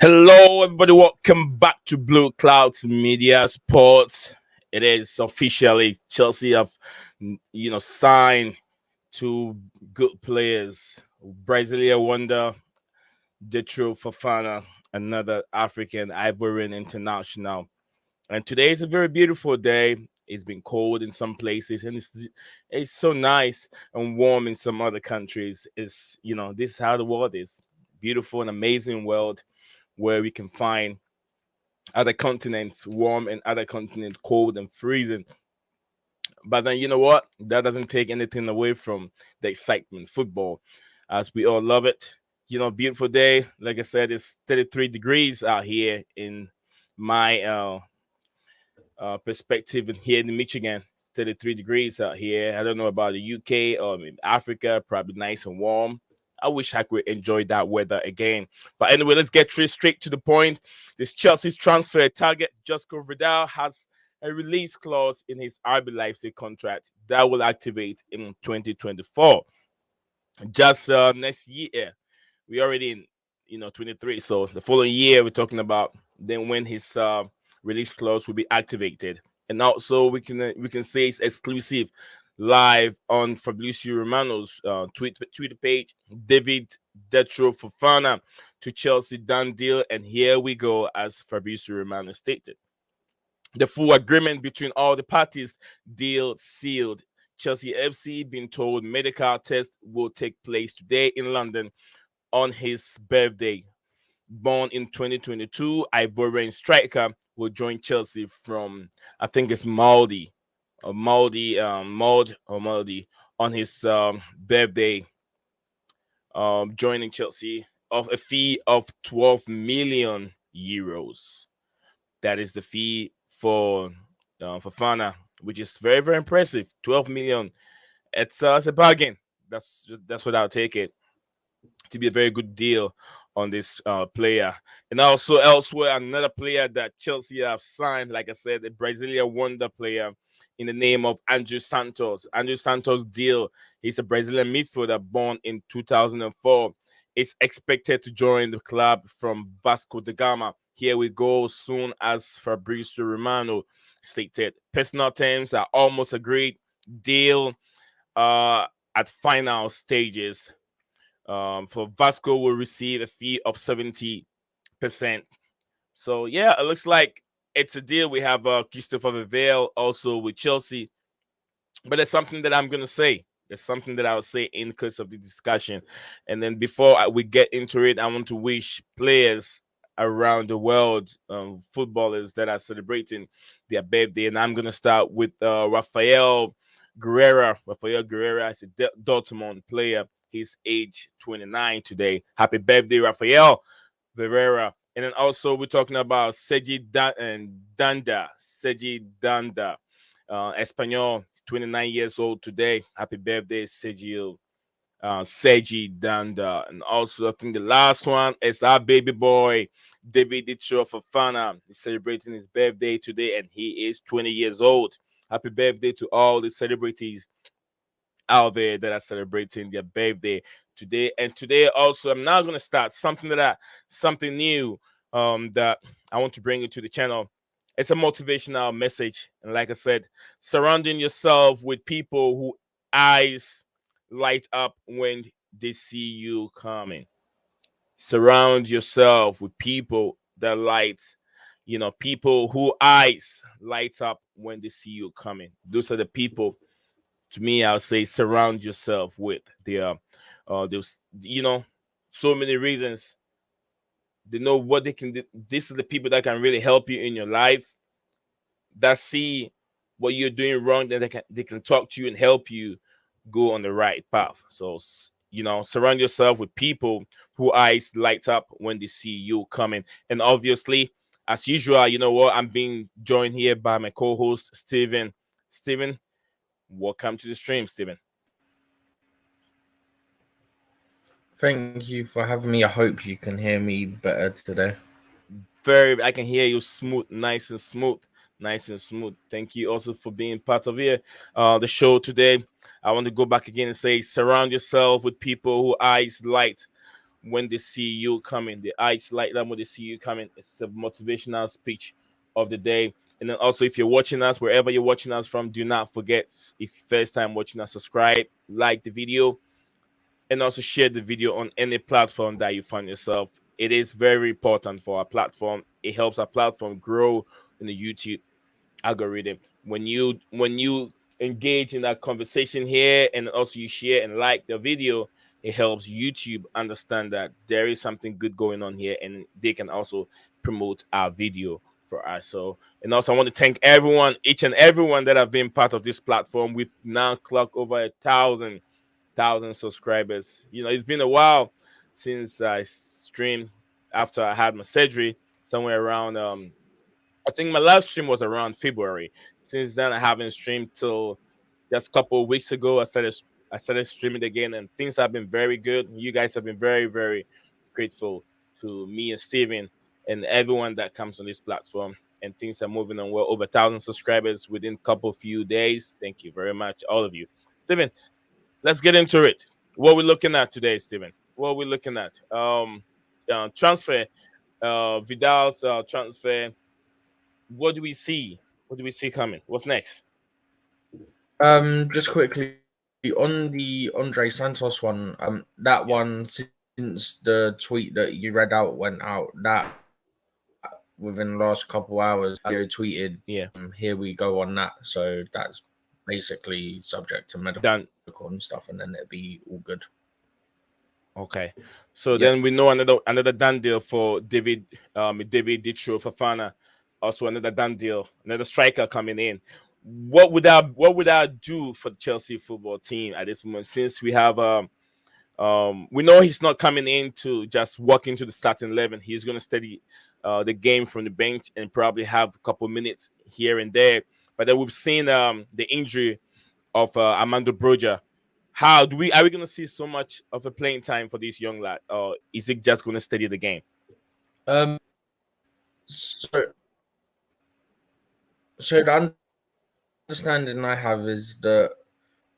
Hello, everybody. Welcome back to Blue Clouds Media Sports. It is officially Chelsea have, signed two good players. Brazilian wonder Datro Fofana, another African Ivorian international. And today is a very beautiful day. It's been cold in some places, and it's so nice and warm in some other countries. This is how the world is. Beautiful and amazing world where we can find other continents warm and other continents cold and freezing. But then you know what? That doesn't take anything away from the excitement, football, as we all love it. Beautiful day. Like I said, it's 33 degrees out here in my perspective in here in Michigan. It's 33 degrees out here. I don't know about the UK or maybe Africa, probably nice and warm. I wish I could enjoy that weather again. But anyway, let's get straight to the point. This Chelsea's transfer target, Josko Vidal, has a release clause in his RB Leipzig contract that will activate in 2024. Just next year, we already in 23. So the following year, we're talking about then when his release clause will be activated, and also we can say it's exclusive live on Fabrizio Romano's Twitter page. David Datro Fofana to Chelsea done deal, and here we go, as Fabrizio Romano stated. The full agreement between all the parties, deal sealed. Chelsea FC been told medical tests will take place today in London on his birthday. Born in 2022, Ivorian striker will join Chelsea from, I think it's Maldi on his birthday, joining Chelsea of a fee of 12 million euros. That is the fee for Fofana, which is very, very impressive. 12 million. It's a bargain. That's what I'll take it to be a very good deal on this player. And also elsewhere, another player that Chelsea have signed, like I said, a Brazilian wonder player in the name of Andrey Santos. Andrey Santos deal. He's a Brazilian midfielder born in 2004. Is expected to join the club from Vasco da Gama. Here we go, soon as Fabrizio Romano stated. Personal terms are almost agreed. Deal at final stages. For Vasco will receive a fee of 70%. So yeah, it looks like it's a deal. We have Christopher Vivell also with Chelsea. But there's something that I'm gonna say. There's something that I would say in the course of the discussion. And then before we get into it, I want to wish players around the world, footballers that are celebrating their birthday. And I'm gonna start with Rafael Guerrera. Rafael Guerrera is a Dortmund player. He's age 29 today. Happy birthday, Rafael Guerrera. And then also we're talking about Danda. Sergi Danda, Espanol, 29 years old today. Happy birthday, Sergi Danda. And also I think the last one is our baby boy, David Datro Fofana. He's celebrating his birthday today, and he is 20 years old. Happy birthday to all the celebrities out there that are celebrating their birthday today. And today also, I'm now going to start something new that I want to bring into the channel. It's a motivational message, and like I said, surrounding yourself with people who eyes light up when they see you coming. Surround yourself with people that people who eyes light up when they see you coming. Those are the people, to me, I'll say, surround yourself with. There's so many reasons. They know what they can do. These are the people that can really help you in your life, that see what you're doing wrong, then they can talk to you and help you go on the right path. So surround yourself with people who eyes light up when they see you coming. And obviously, as usual, you know what, I'm being joined here by my co-host Steven. Welcome to the stream, Steven. Thank you for having me. I hope you can hear me better today. I can hear you smooth, nice and smooth. Thank you also for being part of the show today. I want to go back again and say, surround yourself with people who eyes light when they see you coming. The eyes light up when they see you coming. It's a motivational speech of the day. And then also, if you're watching us, wherever you're watching us from, do not forget, if first time watching us, subscribe, like the video, and also share the video on any platform that you find yourself. It is very important for our platform. It helps our platform grow in the YouTube algorithm. When you engage in that conversation here, and also you share and like the video, it helps YouTube understand that there is something good going on here, and they can also promote our video for us. So, and also I want to thank everyone, each and everyone that have been part of this platform. We've now clocked over 1,000 subscribers. It's been a while since I streamed after I had my surgery, somewhere around I think my last stream was around February. Since then, I haven't streamed till just a couple of weeks ago. I started streaming again, and things have been very good. You guys have been very, very grateful to me and Steven and everyone that comes on this platform. And things are moving on well. Over 1,000 subscribers within a couple few days. Thank you very much, all of you. Steven, let's get into it. What we're looking at today, Steven? What we're looking at? Transfer. Vidal's transfer. What do we see? What do we see coming? What's next? Just quickly on the Andrey Santos one. That Yeah, one, since the tweet that you read out went out, that within the last couple hours, I tweeted, yeah, "Here we go on that." So that's basically subject to medical done. and stuff, and then it'd be all good. Okay, so Yeah. then we know another done deal for David Datro Fofana, also another done deal, another striker coming in. What would that do for the Chelsea football team at this moment? Since we know he's not coming in to just walk into the starting 11. He's going to study the game from the bench and probably have a couple minutes here and there. But then we've seen the injury of Armando Broja. How do we are we going to see so much of a playing time for this young lad, or is it just going to study the game? Um. So, the understanding I have is that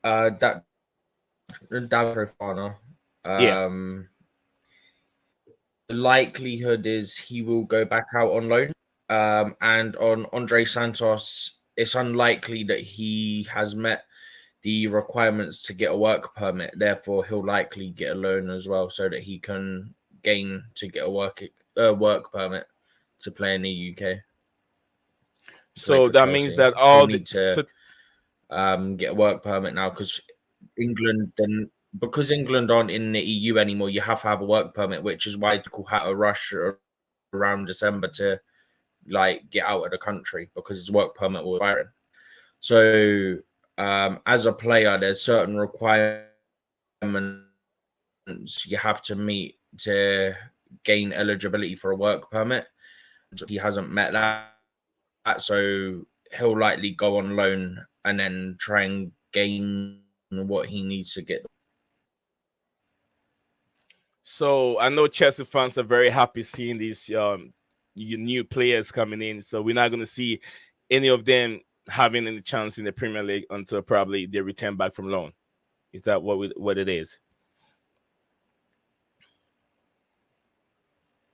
that David Fofana, Yeah. um, the likelihood is he will go back out on loan. And on Andrey Santos, it's unlikely that he has met the requirements to get a work permit. Therefore, he'll likely get a loan as well, so that he can gain to get a work permit to play in the UK, play So for that means Chelsea. that He'll all the need to so get a work permit now because England aren't in the EU anymore. You have a work permit, which is why Tuchel had a rush around December to get out of the country because his work permit was expiring. So as a player, there's certain requirements you have to meet to gain eligibility for a work permit. He hasn't met that, so he'll likely go on loan and then try and gain what he needs to get. So I know Chelsea fans are very happy seeing these new players coming in. So we're not going to see any of them having any chance in the Premier League until probably they return back from loan. Is that what it is?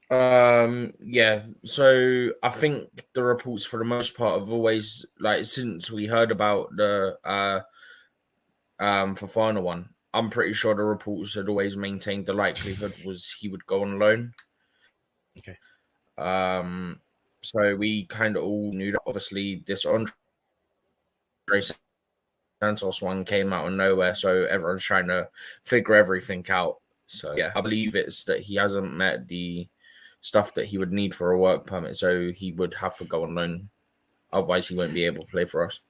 Yeah. So I think the reports for the most part have always since we heard about the Fofana one, I'm pretty sure the reports had always maintained the likelihood was he would go on loan. Okay. Um, so we kind of all knew that. Obviously, this Andrey Santos one came out of nowhere, so everyone's trying to figure everything out. So yeah, I believe it's that he hasn't met the stuff that he would need for a work permit, so he would have to go on loan. Otherwise, he won't be able to play for us.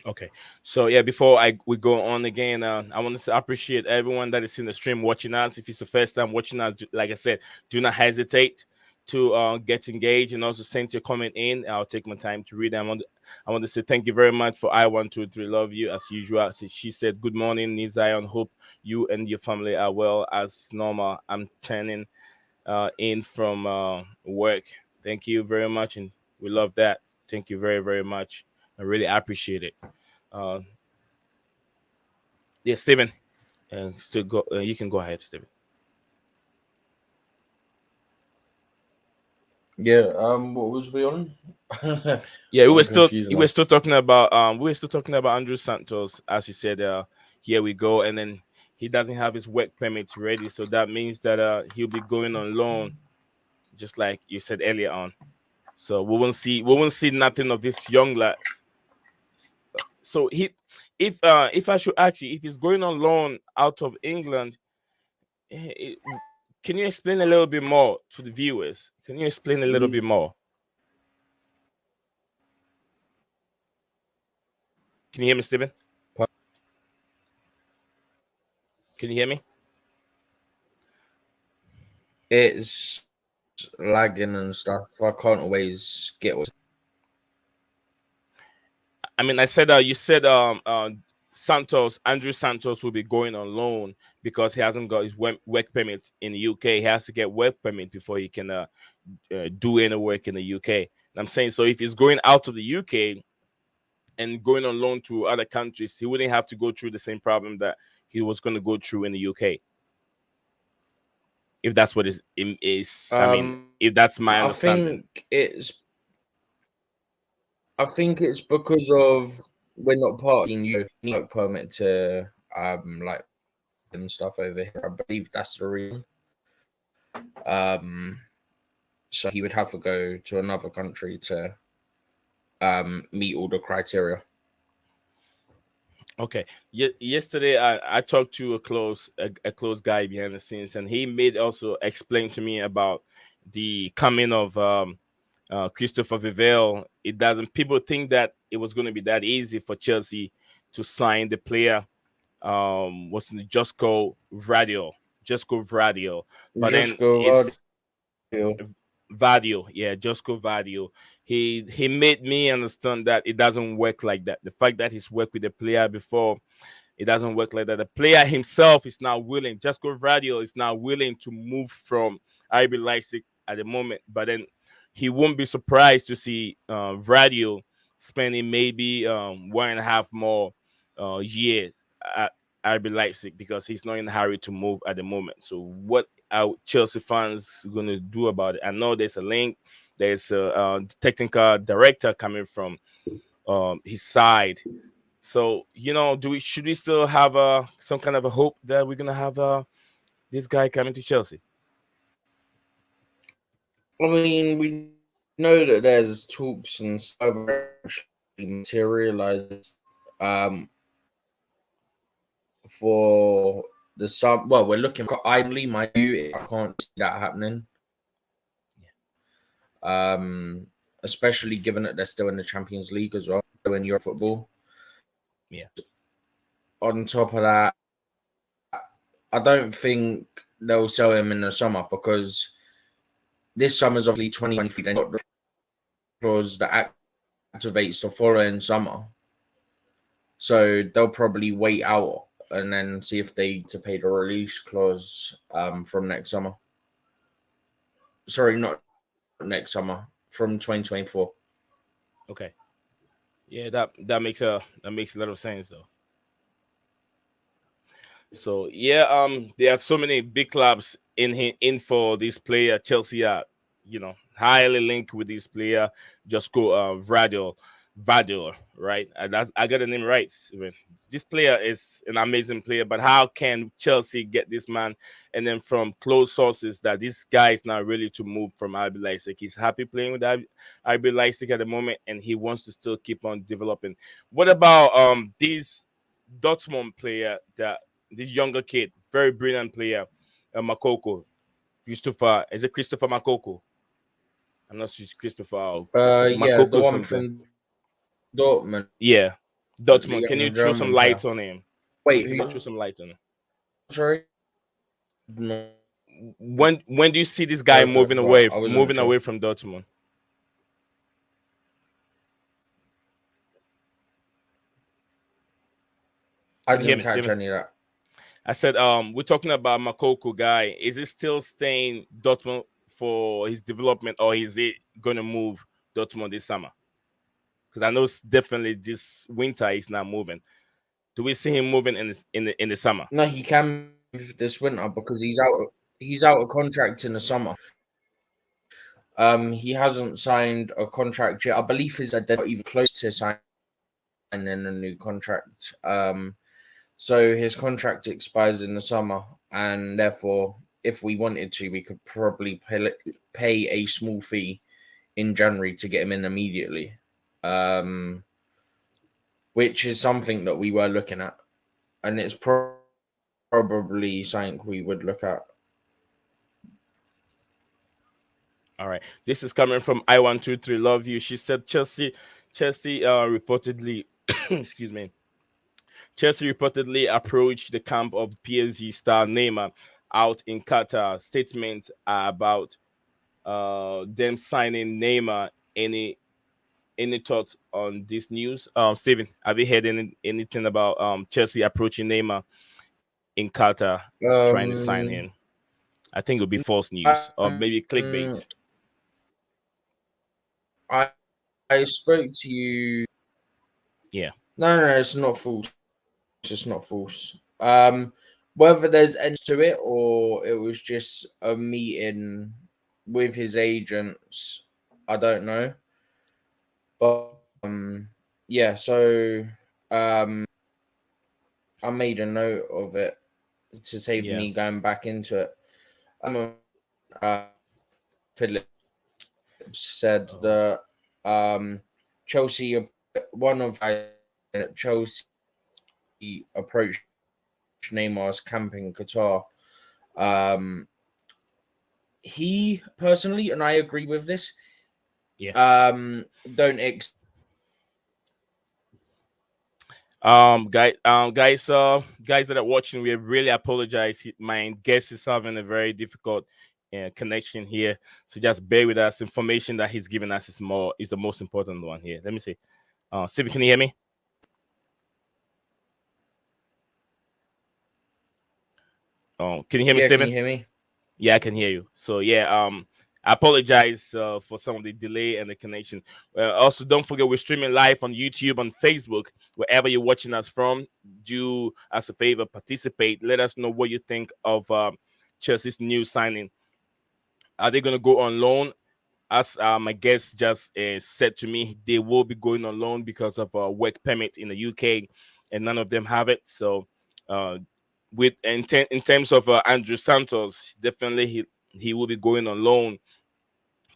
Okay. So yeah, before we go on again, I want to appreciate everyone that is in the stream watching us. If it's the first time watching us, like I said, do not hesitate to get engaged and also send your comment in. I'll take my time to read them. I want to say thank you very much for I123. Love you as usual. She said, "Good morning, Nizion. Hope you and your family are well as normal. I'm turning in from work. Thank you very much, and we love that. Thank you very, very much. I really appreciate it." Uh, yeah, Steven, still go. You can go ahead, Steven. Yeah. What was we on? Yeah, I'm confused we now. were still talking about Andrew Santos, as you said. Here we go, and then he doesn't have his work permit ready, so that means that he'll be going on loan, just like you said earlier on. So we won't see nothing of this young lad. So if I should ask you, if he's going on loan out of England, eh, it, can you explain a little bit more to the viewers? Can you explain a little bit more? Can you hear me, Steven? Can you hear me? It's lagging and stuff. I can't always get what. I mean, I said you said Andrew Santos will be going on loan because he hasn't got his work permit in the UK. He has to get work permit before he can do any work in the UK. And I'm saying, so if he's going out of the UK and going on loan to other countries, he wouldn't have to go through the same problem that he was going to go through in the UK. If that's what it is, I mean, if that's my I understanding. think it's because of we're not part of the EU work permit to like and stuff over here. I believe that's the reason. So he would have to go to another country to meet all the criteria. Okay. Yesterday, I talked to a close guy behind the scenes, and he made also explain to me about the coming of Christopher Vivell. It doesn't. People think that it was going to be that easy for Chelsea to sign the player. Was Josko Vradio, but then Just go it's Vadio, yeah, Josko Vadio. He made me understand that it doesn't work like that. The fact that he's worked with the player before, it doesn't work like that. The player himself is now willing. Josko Vadio is now willing to move from RB Leipzig at the moment, but then he won't be surprised to see Vadio spending maybe 1.5 more years at RB Leipzig because he's not in a hurry to move at the moment. So what are Chelsea fans going to do about it? I know there's a link. There's a technical director coming from his side. So should we still have some kind of a hope that we're gonna have this guy coming to Chelsea? I mean, we know that there's talks and stuff actually materializes for the sub. Well, we're looking. Idly, my view, I can't see that happening. Especially given that they're still in the Champions League as well, so in Europe football. Yeah. On top of that, I don't think they'll sell him in the summer because this summer's obviously 2023. They got the clause that activates the following summer, so they'll probably wait out and then see if they to pay the release clause from next summer. Sorry, not next summer, from 2024. Okay. Yeah, that makes a lot of sense though. So yeah, there are so many big clubs in for this player. Chelsea are, highly linked with this player. Just go Vador, right? I got the name right. This player is an amazing player, but how can Chelsea get this man? And then from close sources that this guy is not ready to move from RB Leipzig. He's happy playing with RB Leipzig at the moment, and he wants to still keep on developing. What about this Dortmund player, that this younger kid, very brilliant player, Makoko, Christopher? Is it Christopher Makoko? I'm not sure it's Christopher or Yeah, the Makoko one something. from Dortmund. Yeah, Dortmund. The Can you young throw some German light player. on him? Wait, Can you throw some light on him? sorry. When do you see this guy Okay, moving right. away I wasn't sure. from Dortmund? I Can you hear didn't me, catch Steven? any of that. I said, we're talking about Makoko guy. Is he still staying Dortmund for his development, or is he going to move Dortmund this summer? Because I know definitely this winter he's not moving. Do we see him moving in the summer? No, he can move this winter because he's out. He's out of contract in the summer. He hasn't signed a contract yet. I believe he's not even close to signing a new contract. So his contract expires in the summer, and therefore, if we wanted to, we could probably pay a small fee in January to get him in immediately, which is something that we were looking at, and it's probably something we would look at. All right. This is coming from I123 Love You. She said Chelsea reportedly excuse me. Chelsea reportedly approached the camp of PSG star Neymar out in Qatar. Statements are about them signing Neymar. Any thoughts on this news? Steven, have you heard anything about Chelsea approaching Neymar in Qatar trying to sign Um, him? I think it'll be false news or um, maybe clickbait. I I spoke to you. Yeah. No, it's not false. It's not false. Whether there's ends to it or it was just a meeting with his agents, I don't know. But yeah, so um, I made a note of it to save Yeah. me going back into it. Uh, Phillips said Oh. that Chelsea, one of Chelsea approached Neymar's camp in Qatar. Um, he personally, and I agree with this, Yeah. don't guys that are watching, we really apologize. My guest is having a very difficult connection here, so just bear with us. Information that he's giving us is the most important one here. Let me see. Steve, can you hear me? Oh, can you hear me, Yeah, can you Steven? hear me? Yeah, I can hear you. So yeah, I apologize for some of the delay and the connection. Also, don't forget we're streaming live on YouTube, on Facebook, wherever you're watching us from. Do us a favor, participate. Let us know what you think of Chelsea's new signing. Are they going to go on loan? As my guest just said to me, they will be going on loan because of a work permit in the UK, and none of them have it. So, with in terms of Andrew Santos, definitely he will be going on loan.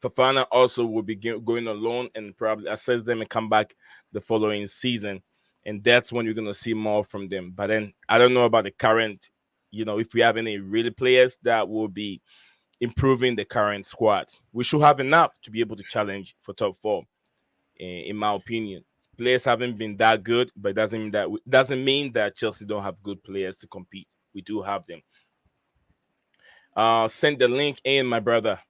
Fofana also will be going on loan and probably assess them and come back the following season, and that's when you're gonna see more from them. But then I don't know about the current. If we have any really players that will be improving the current squad. We should have enough to be able to challenge for top four, in my opinion. Players haven't been that good, but doesn't mean that Chelsea don't have good players to compete. We do have them. Send the link in, my brother.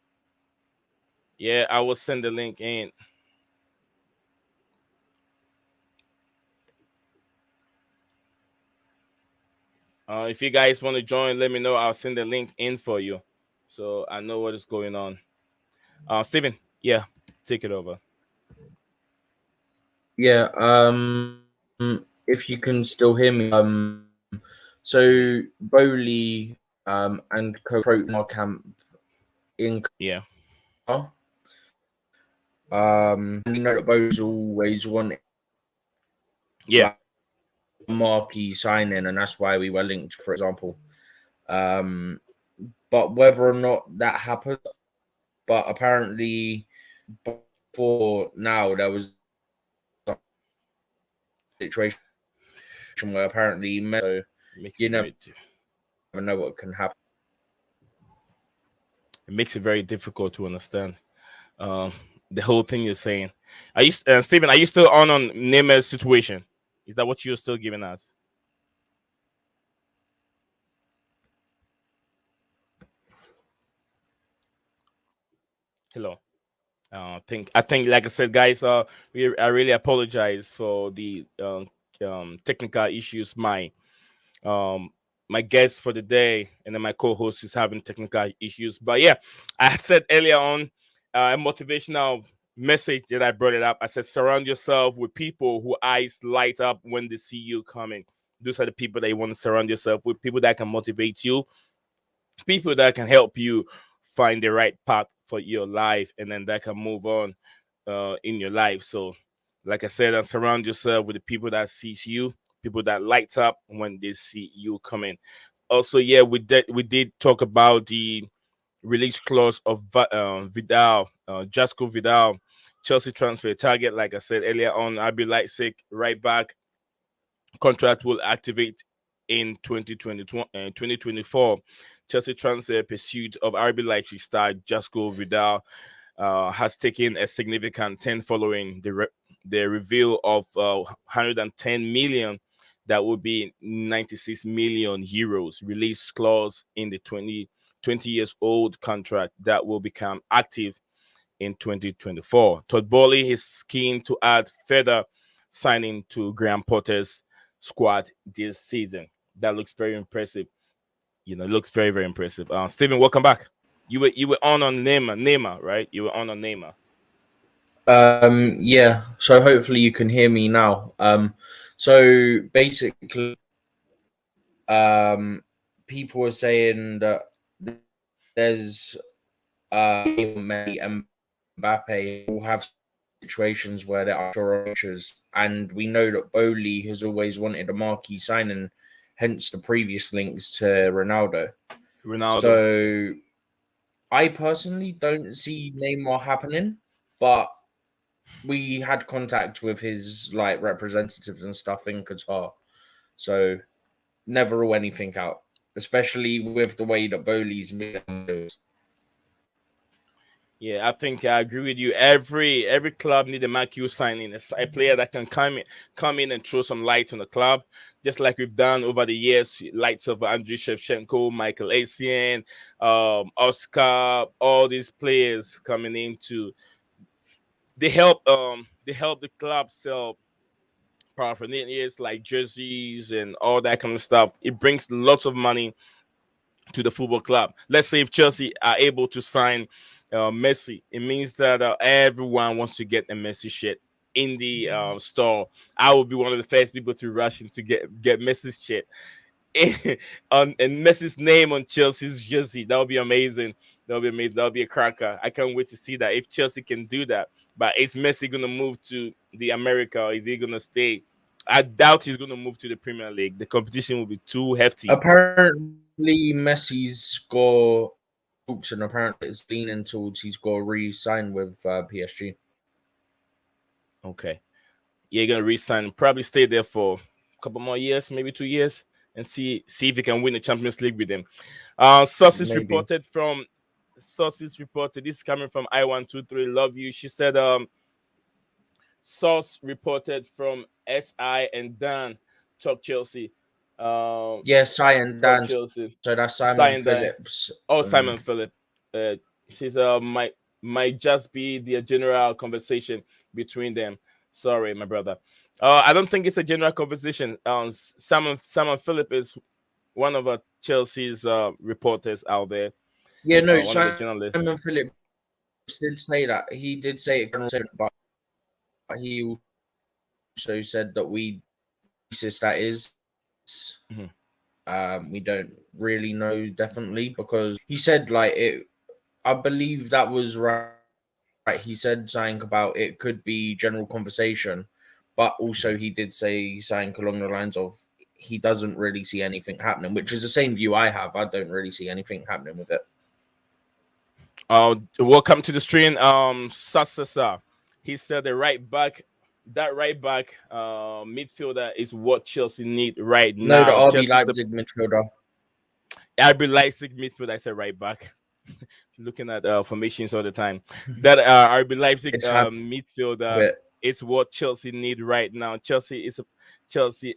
Yeah, I will send the link in. If you guys want to join, let me know. I'll send the link in for you, so I know what is going on. Steven, yeah, take it over. Yeah. If you can still hear me. So Bowley and co our camp in Yeah, Qatar. And you know that Bowley's always wanted yeah. like a marquee signing, and that's why we were linked, for example. Um, but whether or not that happened, but apparently before now there was a situation where apparently so Makes you it never very know what can happen. it makes it very difficult to understand um, the whole thing you're saying. Are you, Stephen? Are you still on Neymar's situation? Is that what you're still giving us? Hello. I think, like I said, guys. I really apologize for the technical issues. Um, my guest for the day, and then my co-host is having technical issues. But yeah, I said earlier on a motivational message that I brought it up. I said, surround yourself with people who eyes light up when they see you coming. Those are the people that you want to surround yourself with. People that can motivate you, people that can help you find the right path for your life, and then that can move on in your life. So, like I said, surround yourself with the people that sees you, people that lights up when they see you coming. Also, yeah, we did talk about the release clause of Vidal, Jasco Vidal, Chelsea transfer target. Like I said earlier on, RB Leipzig right back contract will activate in 2024. Chelsea transfer pursuit of RB Leipzig star Jasco Vidal has taken a significant turn following the reveal of 110 million that would be 96 million euros release clause in the 20 years old contract that will become active in 2024. Todd Bowley is keen to add further signing to Graham Potter's squad this season. That looks very impressive. It looks very, very impressive. Steven, welcome back. You were on Neymar, right? You were on Neymar. Yeah. So hopefully you can hear me now. So basically, people are saying that there's Messi and Mbappe will have situations where there are sure futures, and we know that Bowley has always wanted a marquee signing, hence the previous links to Ronaldo. Ronaldo. So I personally don't see Neymar happening, but we had contact with his like representatives and stuff in Qatar, so never rule anything out, especially with the way that Bowley's moving. Yeah, I think I agree with you. Every club need a marquee signing, a player that can come in and throw some light on the club, just like we've done over the years. Lights of Andriy Shevchenko, Michael Essien, Oscar, all these players coming into they help the club sell paraphernalia like jerseys and all that kind of stuff. It brings lots of money to the football club. Let's say if Chelsea are able to sign Messi, it means that everyone wants to get a Messi shirt in the store. I will be one of the first people to rush in to get Messi's shirt and Messi's name on Chelsea's jersey. That would be amazing. That would be amazing. That would be a cracker. I can't wait to see that if Chelsea can do that. But is Messi gonna move to the America or is he gonna stay? I doubt he's gonna move to the Premier League. The competition will be too hefty. Apparently, Messi's got talks, and apparently it's leaning towards he's got to re-sign with PSG. Okay. Yeah, you're gonna resign, probably stay there for a couple more years, maybe 2 years, and see if he can win the Champions League with them. Sources Maybe. reported from sources reported. This is coming from I123. Love you. She said, source reported from SI and Dan talk Chelsea. Yeah, Cy and Talk Dan. Chelsea. So that's Cy Simon and Dan. Phillips. Oh, Simon Phillip. Says might just be the general conversation between them. Sorry, my brother. I don't think it's a general conversation. Simon Phillip is one of Chelsea's reporters out there. Yeah, no, One of the journalists. Simon Phillips did say that. He did say it, but he also said that that is. Mhm. We don't really know definitely because he said like it. I believe that was right. He said something about it could be general conversation, but also he did say something along the lines of he doesn't really see anything happening, which is the same view I have. I don't really see anything happening with it. Welcome to the stream. Sasasa. He said that right back midfielder is what Chelsea need right No, the now. RB Chelsea's Leipzig midfielder. RB Leipzig midfield. I said right back. Looking at formations all the time. That RB Leipzig It's happened a midfielder bit. is what Chelsea need right now. Chelsea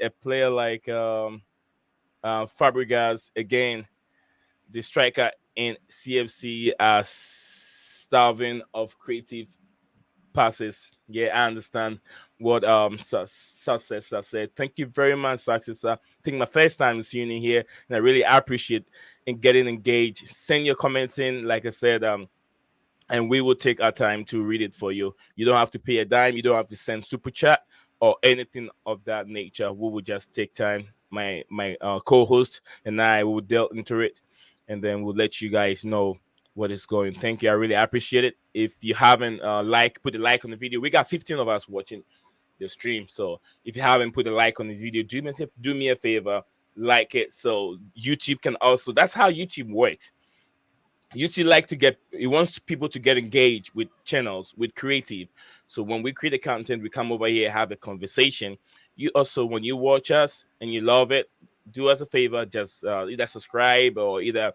a player like Fabregas again. The striker in CFC are starving of creative passes. Yeah, I understand what Success said. Thank you very much, Success. I think my first time seeing you here, and I really appreciate in getting engaged. Send your comments in, like I said, and we will take our time to read it for you. You don't have to pay a dime. You don't have to send super chat or anything of that nature. We will just take time. My co-host and I will delve into it, and then we'll let you guys know what is going. Thank you. I really appreciate it. If you haven't put a like on the video. We got 15 of us watching the stream. So if you haven't put a like on this video, do me a favor, like it so YouTube can also. That's how YouTube works. YouTube like to get it wants people to get engaged with channels with creative. So when we create a content, we come over here, have a conversation. You also, when you watch us and you love it, do us a favor, just either subscribe or either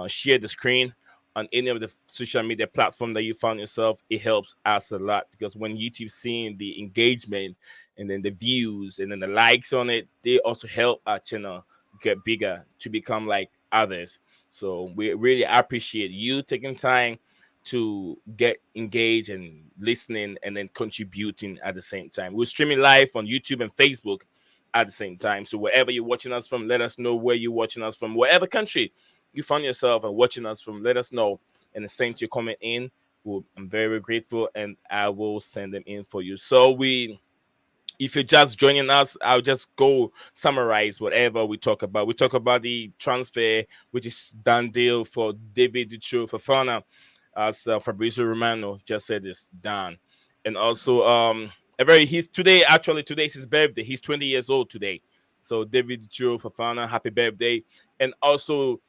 share the screen on any of the social media platform that you found yourself. It helps us a lot because when YouTube seeing the engagement and then the views and then the likes on it, they also help our channel get bigger to become like others. So we really appreciate you taking time to get engaged and listening and then contributing at the same time. We're streaming live on YouTube and Facebook at the same time. So wherever you're watching us from, let us know where you're watching us from. Whatever country you find yourself and watching us from, let us know. And the same to comment in. I'm very grateful and I will send them in for you. So if you're just joining us, I'll just go summarize whatever we talk about. We talk about the transfer, which is done deal for David Datro Fofana, as Fabrizio Romano just said, is done. And also, today is his birthday. He's 20 years old today. So David Datro Fofana, happy birthday. And also,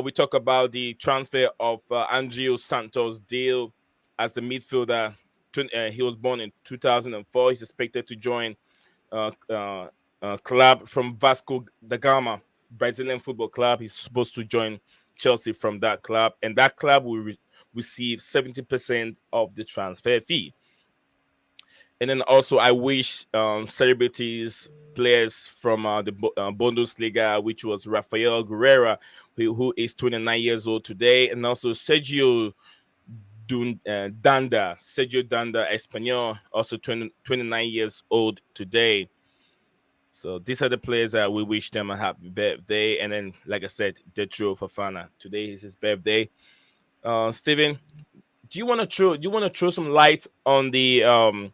we talk about the transfer of Andrey Santos deal as the midfielder. He was born in 2004. He's expected to join club from Vasco da Gama, Brazilian football club. He's supposed to join Chelsea from that club, and that club will receive 70% of the transfer fee. And then also, I wish celebrities, players from the Bundesliga, which was Rafael Guerrera, who is 29 years old today, and also Sergio Danda Espanyol, also 29 years old today. So these are the players that we wish them a happy birthday. And then, like I said, Datro Fofana. Today is his birthday. Steven, do you want to throw some light on the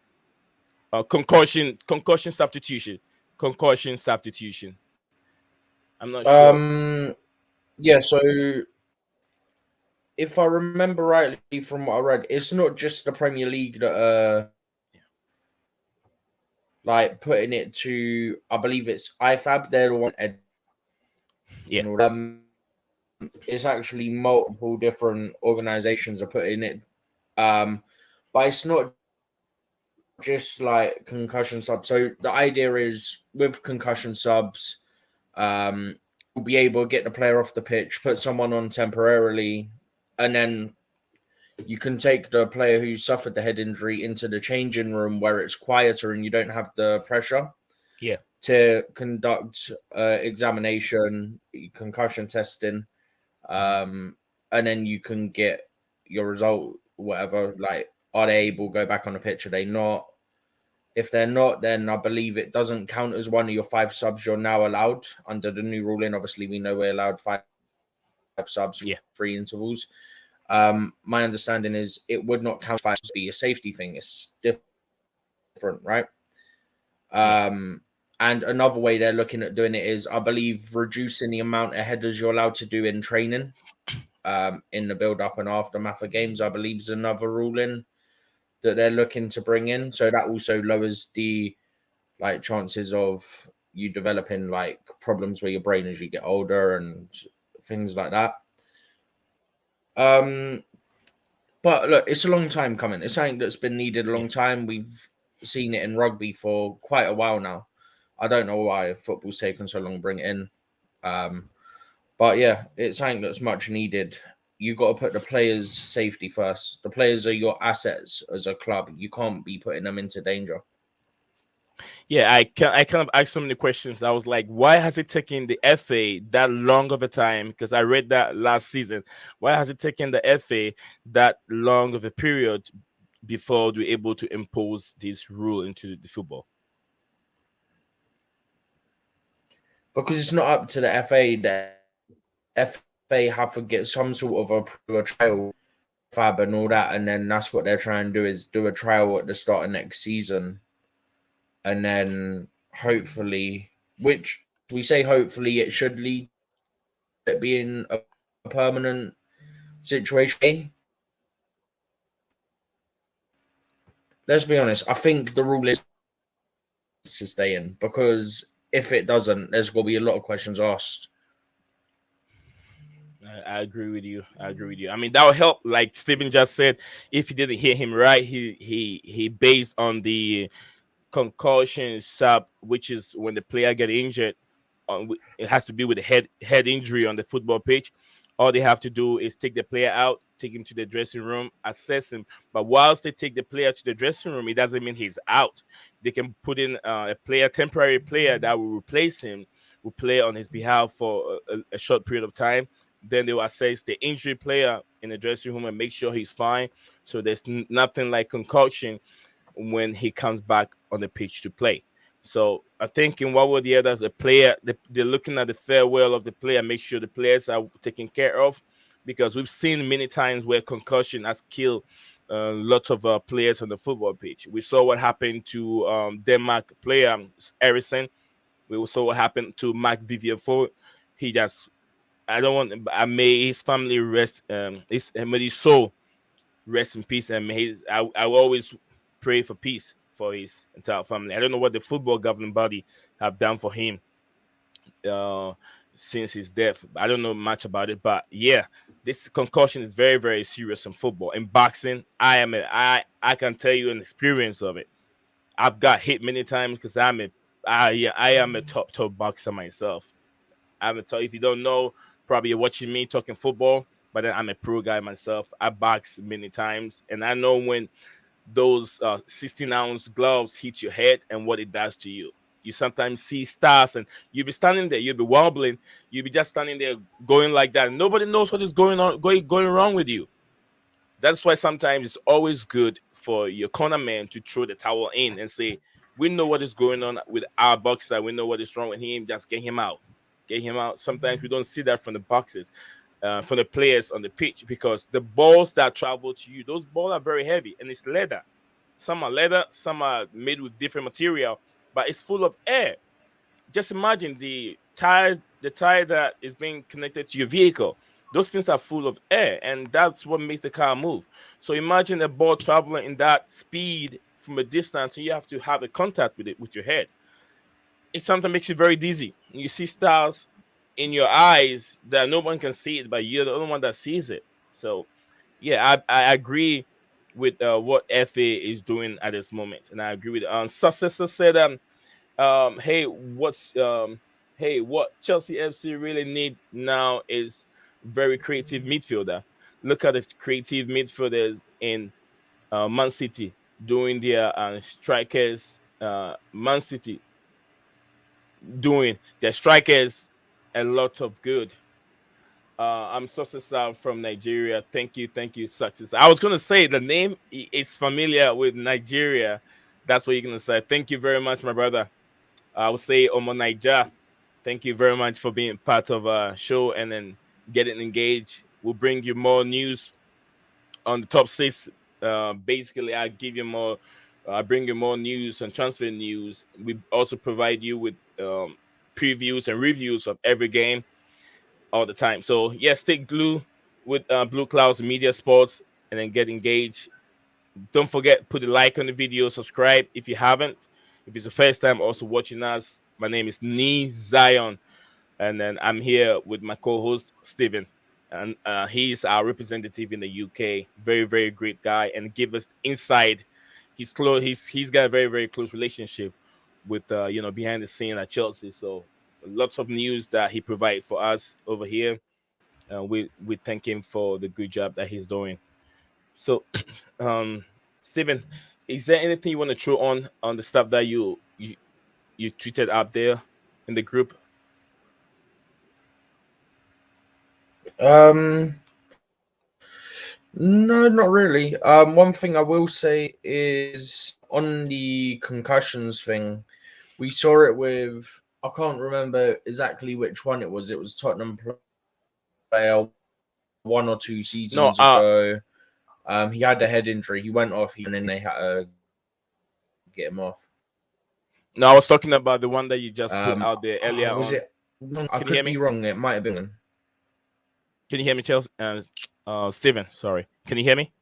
concussion substitution? Concussion substitution. I'm not sure. Yeah, so if I remember rightly from what I read, it's not just the Premier League that like putting it to, I believe it's IFAB, they're the one Yeah. It's actually multiple different organizations are putting it, but it's not just like concussion subs. So the idea is with concussion subs, we'll be able to get the player off the pitch, put someone on temporarily, and then you can take the player who suffered the head injury into the changing room where it's quieter and you don't have the pressure. Yeah. To conduct examination, concussion testing, and then you can get your result, whatever. Like, are they able to go back on the pitch? Are they not? If they're not, then I believe it doesn't count as one of your 5 subs you're now allowed under the new ruling. Obviously, we know we're allowed 5 subs, Yeah. 3 intervals. My understanding is it would not count as be a safety thing. It's different, right? And another way they're looking at doing it is, I believe, reducing the amount of headers you're allowed to do in training, in the build-up and aftermath of games. I believe is another ruling that they're looking to bring in. So that also lowers the chances of you developing like problems with your brain as you get older and things like that. But look, it's a long time coming. It's something that's been needed a long time. We've seen it in rugby for quite a while now. I don't know why football's taken so long to bring it in. But yeah, it's something that's much needed. You got to put the players' safety first. The players are your assets as a club. You can't be putting them into danger. Yeah, I kind of asked so many questions. I was like, why has it taken the FA that long of a time? Because I read that last season. Why has it taken the FA that long of a period before they're able to impose this rule into the football? Because it's not up to the FA. The FA have to get some sort of a trial, fab and all that, and then that's what they're trying to do, is do a trial at the start of next season. And then hopefully, which we say hopefully, it should lead to it being a permanent situation. Let's be honest. I think the rule is to stay in because if it doesn't, there's going to be a lot of questions asked. I agree with you. I agree with you. I mean, that will help. Like Steven just said, if you didn't hear him right, he based on the concussion sub, which is when the player get injured. It has to be with a head injury on the football pitch. All they have to do is take the player out, take him to the dressing room, assess him. But whilst they take the player to the dressing room, it doesn't mean he's out. They can put in temporary player that will replace him, will play on his behalf for a short period of time. Then they will assess the injury player in the dressing room and make sure he's fine. So there's nothing like concussion when he comes back on the pitch to play. So I think in what were the player, they're looking at the farewell of the player, make sure the players are taken care of, because we've seen many times where concussion has killed lots of players on the football pitch. We saw what happened to Denmark player Eriksen. We saw what happened to Mark Vivier. He just, I don't want, I may his family rest, his soul rest in peace, and I will always pray for peace for his entire family. I don't know what the football governing body have done for him uh, since his death. I don't know much about it, but yeah, this concussion is very, very serious in football. In boxing, I can tell you an experience of it. I've got hit many times because I am a top boxer myself. If you don't know, probably you're watching me talking football, but then I'm a pro guy myself. I box many times, and I know when those 16-ounce gloves hit your head and what it does to you. You sometimes see stars, and you'll be standing there, you'll be wobbling, you'll be just standing there going like that. Nobody knows what is going wrong with you. That's why sometimes it's always good for your corner man to throw the towel in and say, "We know what is going on with our boxer. We know what is wrong with him. Just get him out. Get him out." Sometimes we don't see that from the boxers, from the players on the pitch, because the balls that travel to you, those balls are very heavy, and it's leather. Some are leather, some are made with different material, but it's full of air. Just imagine the tire that is being connected to your vehicle. Those things are full of air, and that's what makes the car move. So imagine a ball traveling in that speed from a distance, and you have to have a contact with it with your head. It sometimes makes you very dizzy. You see stars in your eyes that no one can see it, but you're the only one that sees it. So yeah, I agree with what FA is doing at this moment, and I agree with Successor said hey, what Chelsea FC really need now is very creative midfielder. Look at the creative midfielders in Man City doing their strikers. Man City doing their strikers a lot of good. I'm Success from Nigeria. Thank you, Success. I was gonna say the name is familiar with Nigeria. That's what you're gonna say. Thank you very much, my brother. I would say Omo Naija. Thank you very much for being part of our show and then getting engaged. We'll bring you more news on the top six. Basically, I bring you more news and transfer news. We also provide you with previews and reviews of every game all the time. So yeah, stay glued with Blue Clouds Media Sports and then get engaged. Don't forget, put a like on the video, subscribe if you haven't. If it's the first time also watching us, my name is Nee Zion, and then I'm here with my co-host Steven, and he's our representative in the UK. Very, very great guy, and give us insight. He's close. He's got a very, very close relationship with behind the scene at Chelsea. So lots of news that he provides for us over here. We thank him for the good job that he's doing. So, Steven, is there anything you want to throw on the stuff that you tweeted out there in the group? No, not really. One thing I will say is on the concussions thing, we saw it with, I can't remember exactly which one it was. It was Tottenham player 1 or 2 seasons No, ago. He had a head injury. He went off, and then they had to get him off. no, I was talking about the one that you just put out there earlier Was on. it? I Can you hear could me? be wrong. It might have been. Can you hear me, Chelsea? Steven, sorry. Can you hear me?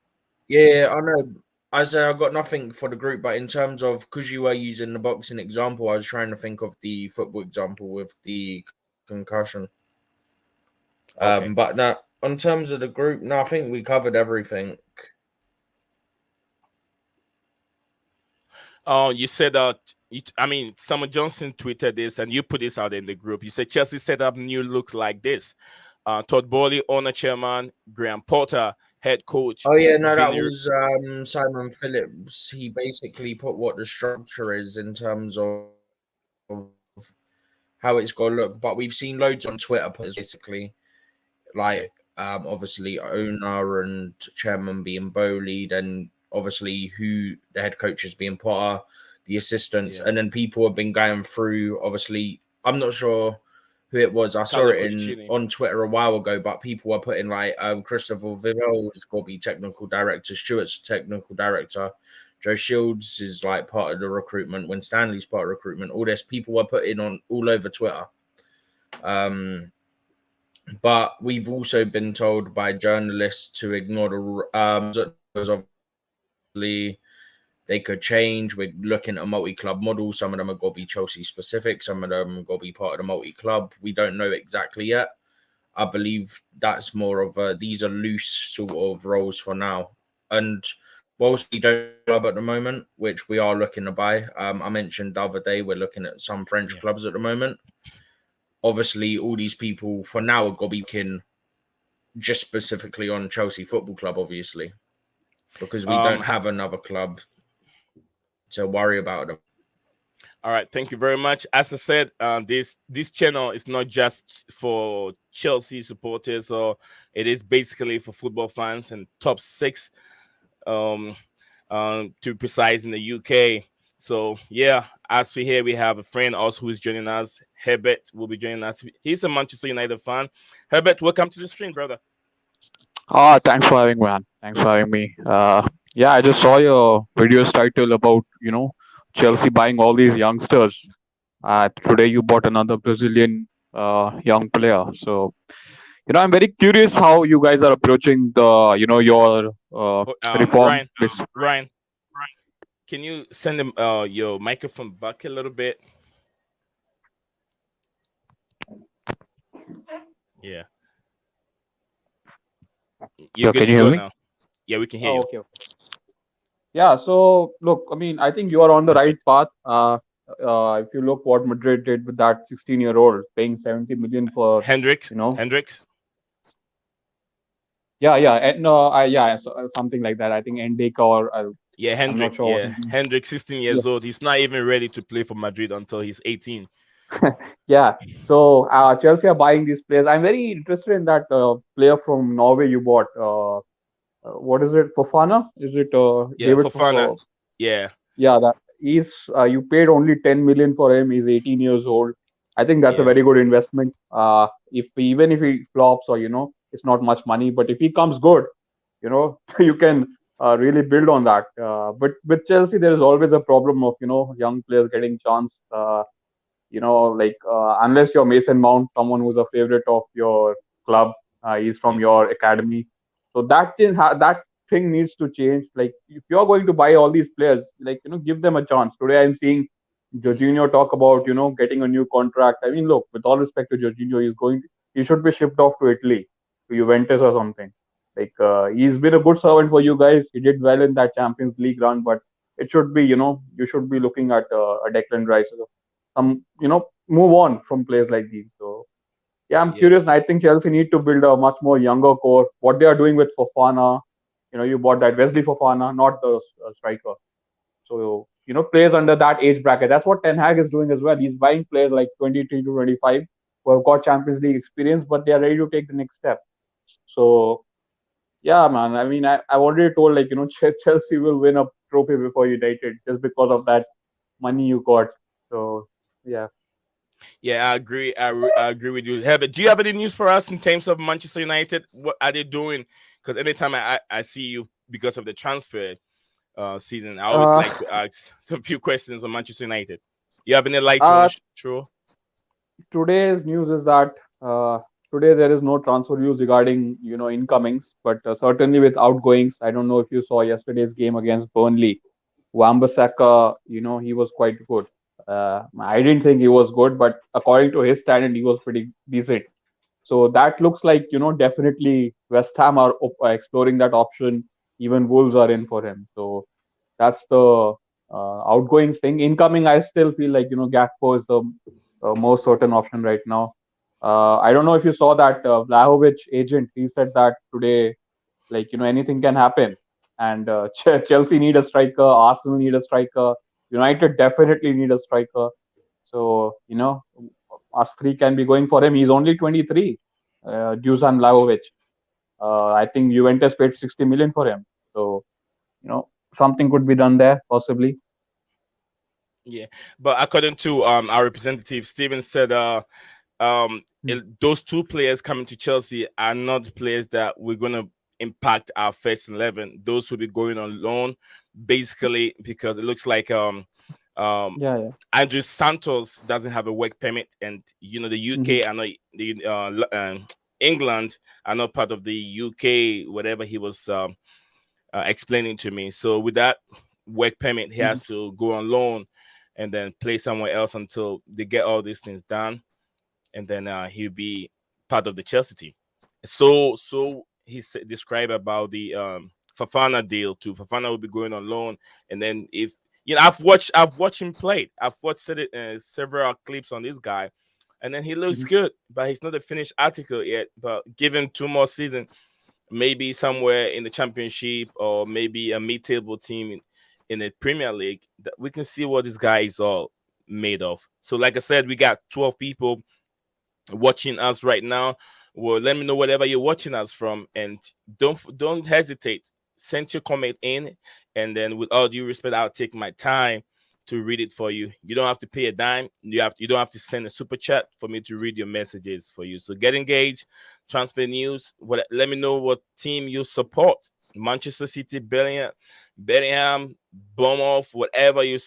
Yeah, I know. I say I got nothing for the group, but in terms of because you were using the boxing example, I was trying to think of the football example with the concussion. Okay. But now, in terms of the group, no, I think we covered everything. You said I mean, Samuel Johnson tweeted this, and you put this out in the group. You said Chelsea set up new look like this. Todd Bowley, owner chairman, Graham Potter, head coach, Oh yeah, no, that Billy. was Simon Phillips. He basically put what the structure is in terms of how it's got to look. But we've seen loads on Twitter put as basically like Okay. obviously owner and chairman being Bowley, then obviously who the head coach is being Potter, the assistants, Yeah. and then people have been going through. Obviously, I'm not sure who it was. I saw Carlo it in Cudicini. on Twitter a while ago, but people were putting like Christopher Vivell is going to be technical director, Stewart's technical director. Joe Shields is like part of the recruitment. When Stanley's part of recruitment, all this people were putting on all over Twitter. But we've also been told by journalists to ignore the because obviously they could change. We're looking at a multi-club model. Some of them are going to be Chelsea specific. Some of them are going to be part of the multi-club. We don't know exactly yet. I believe that's more of these are loose sort of roles for now. And whilst we don't have a club at the moment, which we are looking to buy, I mentioned the other day we're looking at some French clubs at the moment. Obviously, all these people for now are going to be looking just specifically on Chelsea Football Club, obviously, because we don't have another club to worry about them. All right, thank you very much. As I said, this channel is not just for Chelsea supporters, or it is basically for football fans and top six, to be precise, in the UK. So yeah, as we here, we have a friend also who is joining us. Herbert will be joining us. He's a Manchester United fan. Herbert, welcome to the stream, brother. Thanks for having me, man. Thanks for having me. Yeah, I just saw your video's title about, Chelsea buying all these youngsters. Today you bought another Brazilian young player. So, I'm very curious how you guys are approaching your reform. Ryan, Ryan, can you send him your microphone back a little bit? Yeah. You're good Can to you hear go me? now. Yeah, we can hear you. Okay. Yeah, so look, I mean, I think you are on the right path. If you look what Madrid did with that 16-year-old, paying 70 million for, Hendricks. something like that. I think Endeka or Yeah, I'm not Hendrick. sure what Yeah, his name. Hendrick, 16 years old. He's not even ready to play for Madrid until he's 18. Yeah, so Chelsea are buying these players. I'm very interested in that player from Norway you bought. What is it? Fofana? Is it Yeah, David Fofana. Fofana? Yeah. Yeah, that he's you paid only 10 million for him. He's 18 years old. I think that's a very good investment. Even if he flops or it's not much money, but if he comes good, you can really build on that. But with Chelsea, there is always a problem of young players getting chance. Unless you're Mason Mount, someone who's a favorite of your club, he's from your academy. So that thing needs to change. Like if you're going to buy all these players, give them a chance. Today I'm seeing Jorginho talk about getting a new contract. I mean, look, with all respect to Jorginho, he should be shipped off to Italy, to Juventus or something. He's been a good servant for you guys. He did well in that Champions League run, but it should be you should be looking at a Declan Rice, move on from players like these. So yeah, I'm curious, and I think Chelsea need to build a much more younger core. What they are doing with Fofana, you bought that Wesley Fofana, not the striker. So players under that age bracket. That's what Ten Hag is doing as well. He's buying players like 23 to 25 who have got Champions League experience, but they are ready to take the next step. So yeah, man. I mean, I've already told Chelsea will win a trophy before United just because of that money you got. So yeah. Yeah, I agree. I agree with you. Herbert, do you have any news for us in terms of Manchester United? What are they doing? Because anytime I see you because of the transfer season, I always like to ask some few questions on Manchester United. You have any light on it, true? Today's news is that today there is no transfer news regarding incomings, but certainly with outgoings. I don't know if you saw yesterday's game against Burnley. Wan-Bissaka, he was quite good. I didn't think he was good, but according to his standard, he was pretty decent. So that looks like, definitely West Ham are exploring that option. Even Wolves are in for him. So that's the outgoings thing. Incoming, I still feel like, Gakpo is the most certain option right now. I don't know if you saw that Vlahovic agent, he said that today, like, anything can happen. And Chelsea need a striker, Arsenal need a striker, United definitely need a striker. So, us three can be going for him. He's only 23, Dusan Vlahovic. I think Juventus paid 60 million for him. So, something could be done there, possibly. Yeah, but according to our representative, Steven said those two players coming to Chelsea are not players that we're gonna impact our first 11. Those will be going on loan, basically, because it looks like um Yeah, yeah. Andrew Santos doesn't have a work permit, and the Hmm. UK are not England are not part of the UK, whatever he was explaining to me. So with that work permit, he Hmm. has to go on loan and then play somewhere else until they get all these things done, and then he'll be part of the Chelsea team. So he described about the Fofana deal too. Fofana will be going on loan, and then if I've watched him play. I've watched several clips on this guy, and then he looks Hmm. good, but he's not a finished article yet. But give him 2 more seasons, maybe somewhere in the Championship or maybe a mid-table team in the Premier League, that we can see what this guy is all made of. So, like I said, we got 12 people watching us right now. Well, let me know whatever you're watching us from, and don't hesitate. Send your comment in, and then with all due respect, I'll take my time to read it for you. You don't have to pay a dime. You don't have to send a super chat for me to read your messages for you. So get engaged. Transfer news. Let me know what team you support. Manchester City, Bellingham, Bournemouth, whatever you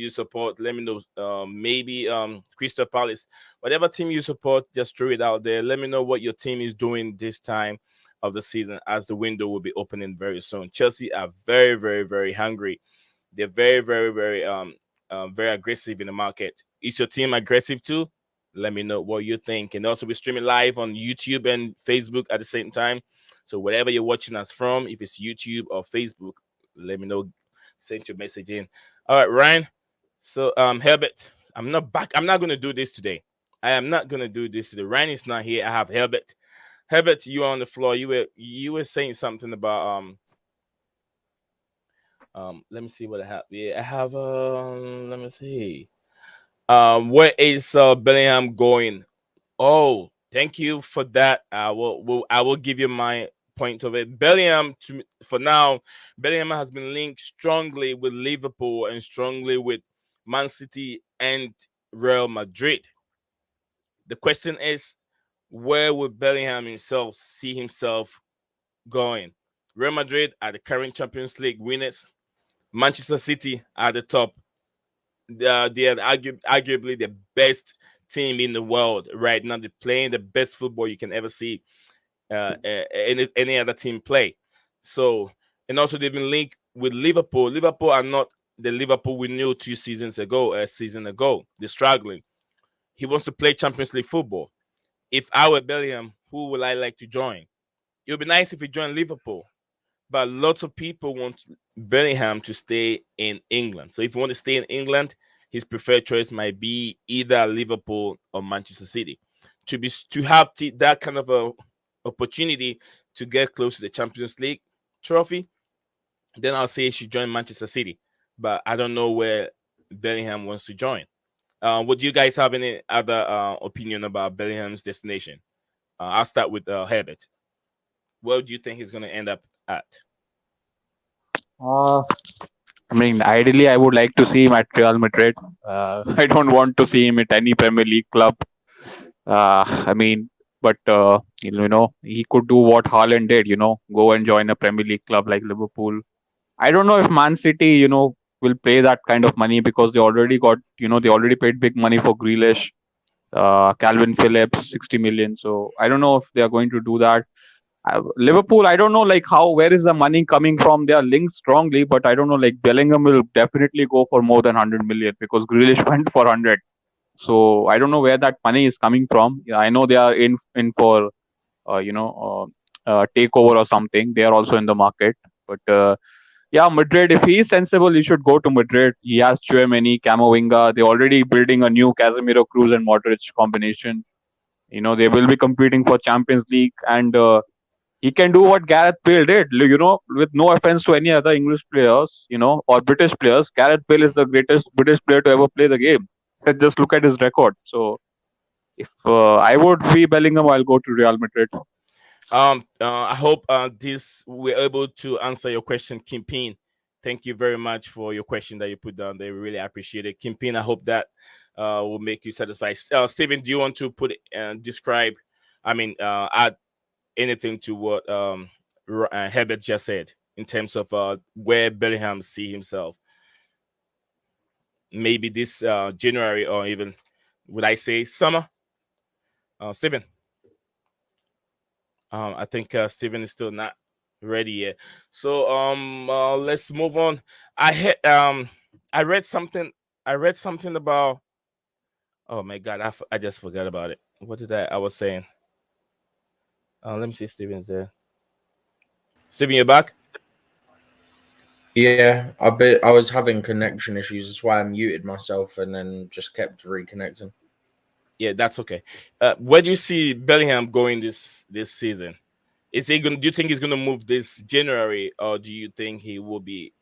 support. Let me know. Maybe Crystal Palace, whatever team you support, just throw it out there. Let me know what your team is doing this time of the season, as the window will be opening very soon. Chelsea are very, very, very hungry. They're very, very, very aggressive in the market. Is your team aggressive too? Let me know what you think. And also, we're streaming live on YouTube and Facebook at the same time. So wherever you're watching us from, if it's YouTube or Facebook, let me know. Send your message in. All right, Ryan. So Herbert, I'm not back. I'm not gonna do this today. I am not gonna do this today. Ryan is not here. I have Herbert. Herbert, you are on the floor. You were saying something about let me see what I have. Yeah, I have let me see. Where is Bellingham going? Oh, thank you for that. I will give you my point of it. Bellingham, for now, Bellingham has been linked strongly with Liverpool and strongly with Man City and Real Madrid. The question is, where would Bellingham himself see himself going? Real Madrid are the current Champions League winners. Manchester City are the top. They are arguably the best team in the world right now. They're playing the best football you can ever see any other team play. So, and also they've been linked with Liverpool. Liverpool are not the Liverpool we knew 2 seasons ago. A season ago, they're struggling. He wants to play Champions League football. If I were Bellingham, who would I like to join? It would be nice if he joined Liverpool, but lots of people want Bellingham to stay in England. So if you want to stay in England, his preferred choice might be either Liverpool or Manchester City. To have that kind of a opportunity to get close to the Champions League trophy, then I'll say he should join Manchester City. But I don't know where Bellingham wants to join. Would you guys have any other opinion about Bellingham's destination? I'll start with Herbert. Where do you think he's going to end up at? Uh, I mean, ideally, I would like to see him at Real Madrid. I don't want to see him at any Premier League club. I mean, but he could do what Haaland did. Go and join a Premier League club like Liverpool. I don't know if Man City, will pay that kind of money because they already got, they already paid big money for Grealish. Calvin Phillips 60 million. So I don't know if they are going to do that. Liverpool, I don't know like where is the money coming from? They are linked strongly, but I don't know like Bellingham will definitely go for more than 100 million because Grealish went for 100. So I don't know where that money is coming from. Yeah, I know they are in for takeover or something. They are also in the market, but yeah, Madrid. If he is sensible, he should go to Madrid. He has Chouameni, Camavinga. They're already building a new Casemiro, Cruz, and Modric combination. They will be competing for Champions League, and he can do what Gareth Bale did. With no offense to any other English players, or British players, Gareth Bale is the greatest British player to ever play the game. Just look at his record. So if I would be Bellingham, I'll go to Real Madrid. I hope this we're able to answer your question, Kimpin. Thank you very much for your question that you put down there. We really appreciate it, Kimpin. I hope that will make you satisfied. Stephen, do you want to describe? Add anything to what Herbert just said in terms of where Bellingham see himself? Maybe this January or even would I say summer? Stephen. I think Steven is still not ready yet. So let's move on. I read something. I read something about. Oh my God, I just forgot about it. What did I was saying? Let me see. Steven's there. Steven, you're back. Yeah, I was having connection issues. That's why I muted myself and then just kept reconnecting. Yeah, that's okay. Where do you see Bellingham going this season? Is he going? Do you think he's going to move this January, or do you think he will be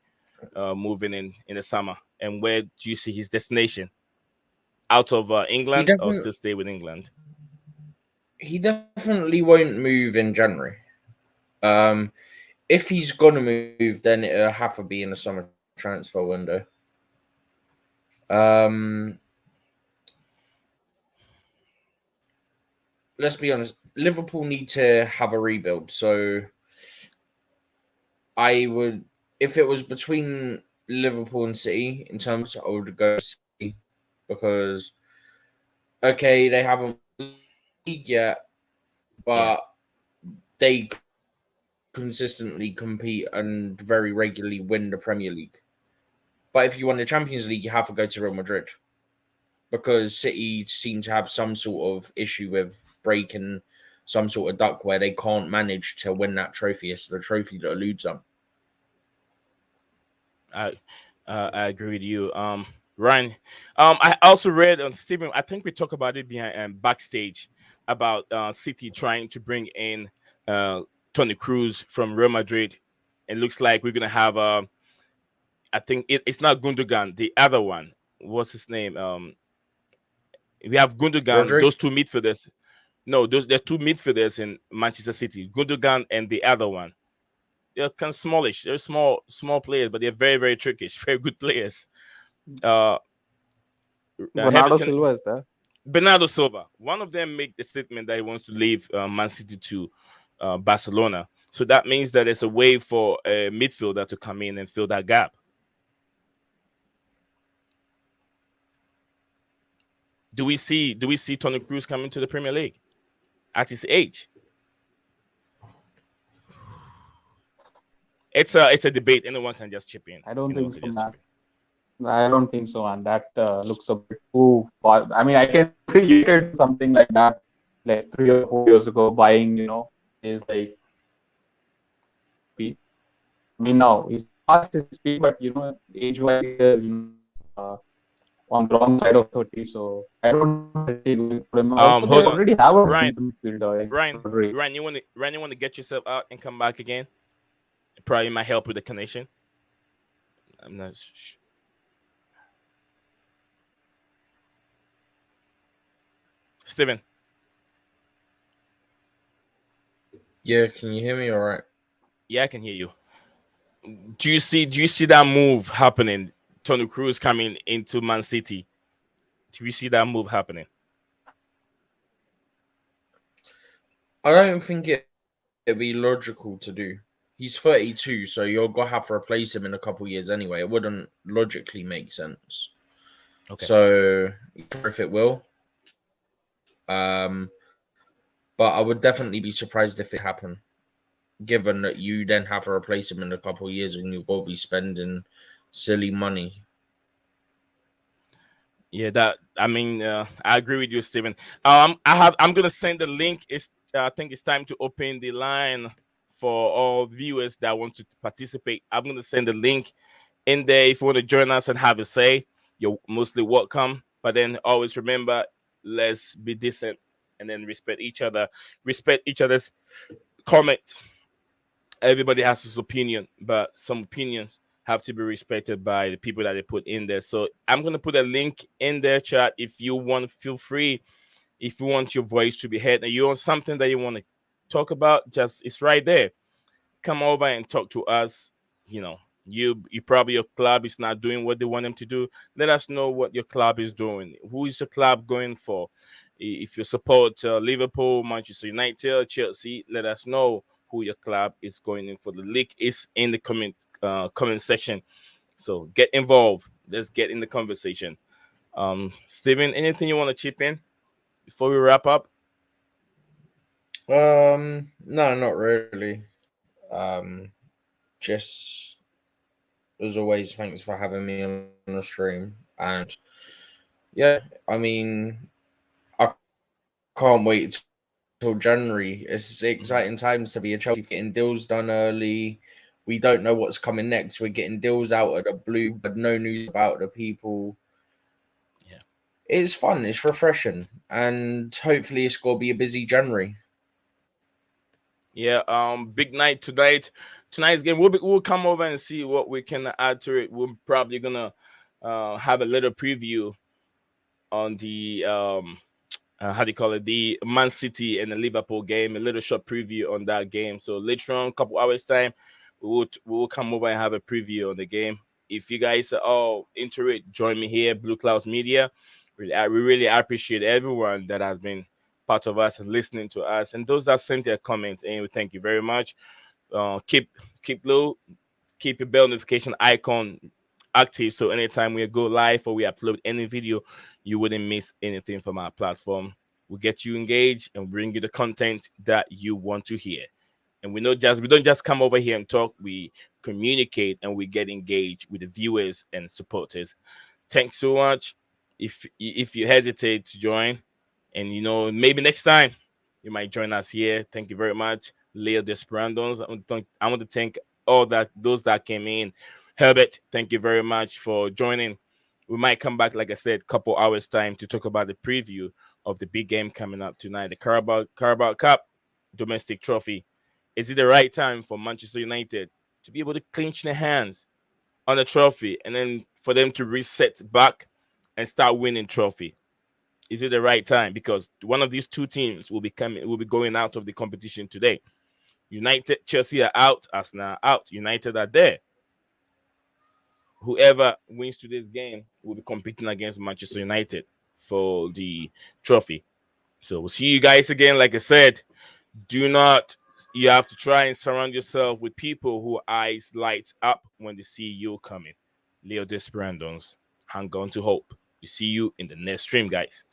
moving in the summer? And where do you see his destination? Out of England, or still stay with England? He definitely won't move in January. If he's gonna move, then it'll have to be in the summer transfer window. Let's be honest. Liverpool need to have a rebuild. So I would, if it was between Liverpool and City, in terms, I would go City because okay, they haven't won the league yet, but they consistently compete and very regularly win the Premier League. But if you won the Champions League, you have to go to Real Madrid because City seem to have some sort of issue with breaking some sort of duck where they can't manage to win that trophy. It's the trophy that eludes them. I agree with you, Ryan. I also read on Stephen. I think we talked about it behind backstage about City trying to bring in Toni Kroos from Real Madrid. It looks like we're gonna have I think it's not Gundogan, the other one. What's his name? We have Gundogan. Rodri? Those two midfielders. No, there's two midfielders in Manchester City. Gundogan and the other one. They're kind of smallish. They're small players, but they're very, very trickish, very good players. Bernardo Silva is there. Bernardo Silva. One of them made the statement that he wants to leave Man City to Barcelona. So that means that there's a way for a midfielder to come in and fill that gap. Do we see Toni Kroos coming to the Premier League at his age? It's a debate. Anyone can just chip in. I don't think so, man. I don't think so, man. That looks a bit too far. I mean, I can see you did something like that, like 3 or 4 years ago, buying, is like. I mean, now he's past his speed, but age-wise, on the wrong side of 30. So I don't think also, they already have a decent midfielder. Ryan, you want to get yourself out and come back again? It probably might help with the connection. I'm not sure. Steven. Yeah, can you hear me all right? Yeah, I can hear you. Do you see that move happening? Toni Kroos coming into Man City. Do you see that move happening? I don't think it'd be logical to do. He's 32, so you're gonna have to replace him in a couple of years anyway. It wouldn't logically make sense. Okay. So, if it will. But I would definitely be surprised if it happened, given that you then have to replace him in a couple of years and you will be spending silly money. Yeah, I agree with you, Steven. I'm gonna send the link. I think it's time to open the line for all viewers that want to participate. I'm gonna send the link in there. If you want to join us and have a say, you're mostly welcome. But then always remember, let's be decent and then respect each other, respect each other's comments. Everybody has his opinion, but some opinions have to be respected by the people that they put in there. So I'm gonna put a link in there, chat. If you want, feel free. If you want your voice to be heard and you want something that you want to talk about, just it's right there. Come over and talk to us. You know, you probably your club is not doing what they want them to do. Let us know what your club is doing. Who is your club going for? If you support Liverpool, Manchester United, Chelsea, let us know who your club is going in for. The link is in the comment section. So get involved. Let's get in the conversation. Steven, anything you want to chip in before we wrap up? No, not really. Just as always, thanks for having me on the stream. And yeah, I mean, I can't wait till January. It's exciting times to be a Chelsea getting deals done early. We don't know what's coming next. We're getting deals out of the blue, but no news about the people. Yeah. It's fun. It's refreshing, and hopefully, it's gonna be a busy January. Yeah, big night tonight. Tonight's game, we'll come over and see what we can add to it. We're probably gonna have a little preview on the how do you call it, the Man City and the Liverpool game. A little short preview on that game. So later on, a couple hours time, we will come over and have a preview on the game. If you guys are all into it, join me here, Blue Clouds Media. We really appreciate everyone that has been part of us and listening to us, and those that sent their comments. And we thank you very much. Keep low, keep your bell notification icon active, so anytime we go live or we upload any video, you wouldn't miss anything from our platform. We get you engaged and bring you the content that you want to hear. And we don't just come over here and talk. We communicate and we get engaged with the viewers and supporters. Thanks so much. If you hesitate to join, and maybe next time you might join us here. Thank you very much, Leo Desperandos. I want to thank all those that came in. Herbert, thank you very much for joining. We might come back, like I said, couple hours time to talk about the preview of the big game coming up tonight, the Carabao Cup domestic trophy. Is it the right time for Manchester United to be able to clinch their hands on the trophy and then for them to reset back and start winning trophy? Is it the right time? Because one of these two teams will be going out of the competition today. United, Chelsea are out, Arsenal are out, United are there. Whoever wins today's game will be competing against Manchester United for the trophy. So we'll see you guys again. Like I said, you have to try and surround yourself with people who eyes light up when they see you coming. Leo Desperandons, hang on to hope. We see you in the next stream, guys.